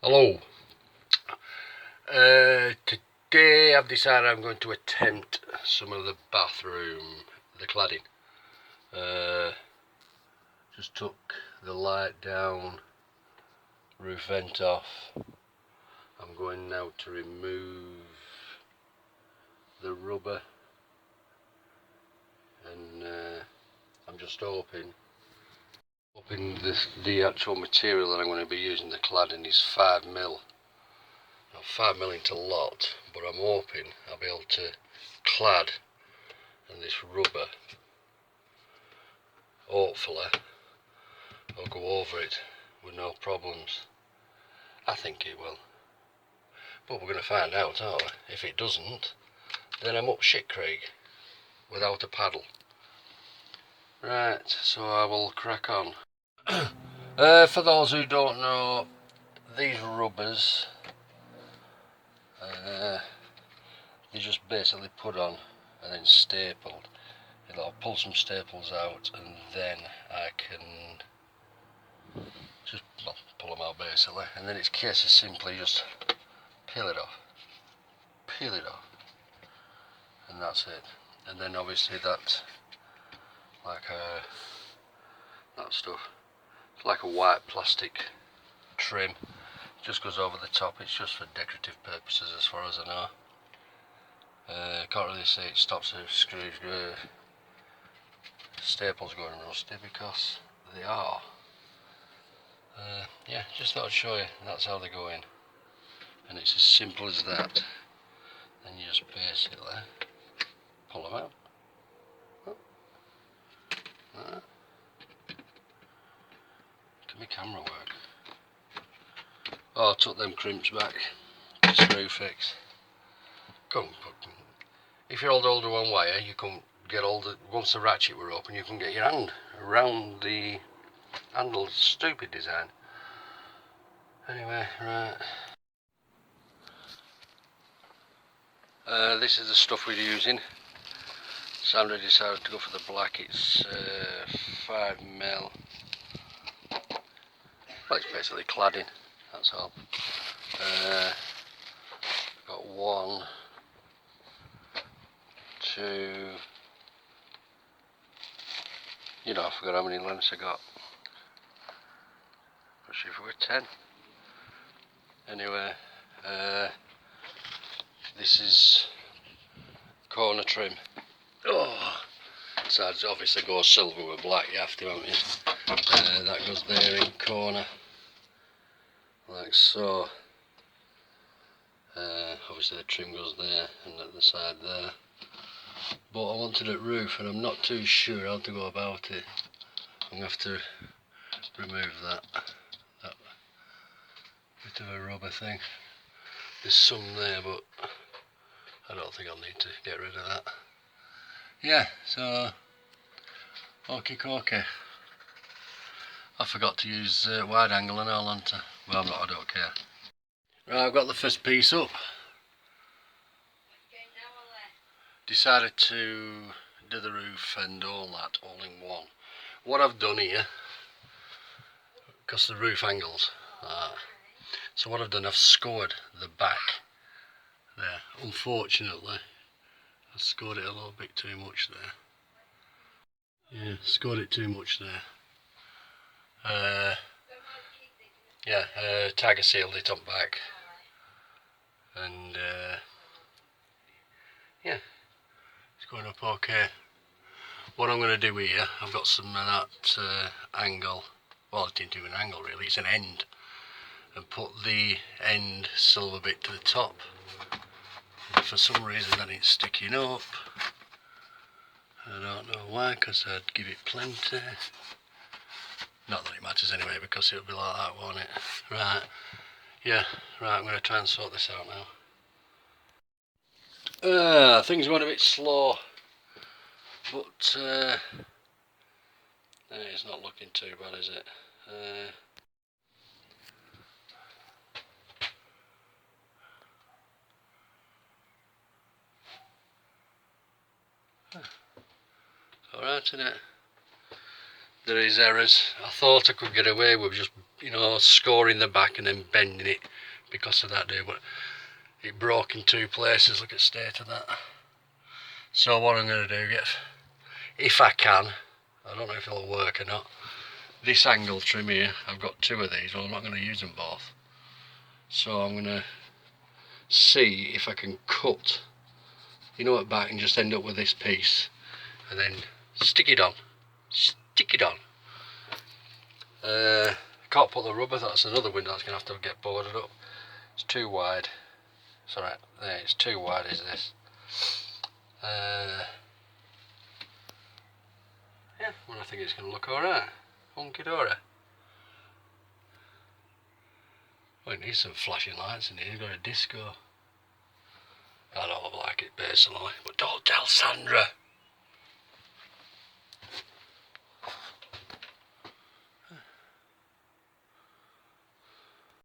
Hello. Today I've decided I'm going to attempt some of the cladding. Just took the light down, roof vent off. I'm going now to remove the rubber, and I'm just hoping the actual material that I'm going to be using the cladding is 5mm. Now 5mm into lot, but I'm hoping I'll be able to clad and this rubber, hopefully, I'll go over it with no problems. I think it will, but we're going to find out, aren't we? If it doesn't, then I'm up shit creek without a paddle. Right, so I will crack on. For those who don't know, these rubbers, they're just basically put on and then stapled. I'll pull some staples out and then I can just pull them out basically, and then it's a case of simply just peel it off, and that's it. And then obviously that stuff, it's like a white plastic trim, just goes over the top. It's just for decorative purposes as far as I know. Can't really say it stops the staples going rusty, because they are. Yeah, just thought I'd show you that's how they go in, and it's as simple as that. Then you just basically pull them out. Can my camera work? Oh, I took them crimps back. Screw fix. If you hold older one wire, you can get older. Once the ratchet were open, you can get your hand around the handle. Stupid design. Anyway, right. This is the stuff we're using. Sandra decided to go for the black. It's 5mm. Well, it's basically cladding, that's all. Got 1, 2. I forgot how many lengths I got. Not sure if it were 10. Anyway, this is corner trim. Oh, so it's obviously go silver with black, you have to, haven't you? That goes there in corner, like so. Obviously the trim goes there and at the side there. But I wanted it roof, and I'm not too sure how to go about it. I'm going to have to remove that bit of a rubber thing. There's some there, but I don't think I'll need to get rid of that. Yeah, so okay. I forgot to use wide angle and all, haven't I? Well, I don't care. Right, I've got the first piece up. Decided to do the roof and all that all in one. What I've done here, because the roof angles, so what I've done, I've scored the back there. Unfortunately, I scored it a little bit too much there. Yeah, scored it too much there. Tiger sealed it up back, and yeah, it's going up okay. What I'm going to do here, I've got some of that angle, well, it didn't do an angle really, it's an end, and put the end silver bit to the top. And for some reason that it's sticking up. I don't know why, because I'd give it plenty. Not that it matters anyway, because it'll be like that, won't it? Right, yeah, right, I'm going to try and sort this out now. Things went a bit slow, but it's not looking too bad, is it? Alright, isn't it? There is errors. I thought I could get away with just you know, scoring the back and then bending it because of that, but it broke in 2 places. Look at the state of that. So what I'm going to do, if I can, I don't know if it'll work or not, this angle trim here, I've got 2 of these, well I'm not going to use them both. So I'm going to see if I can cut, you know, at back and just end up with this piece and then stick it on. Can't put the rubber, that's another window that's going to have to get boarded up. It's too wide. Sorry, there, it's too wide, is this? Yeah, well I think it's going to look alright. Hunky-dory. Well, it needs some flashing lights in here, you've got a disco. I don't like it personally, but don't tell Sandra.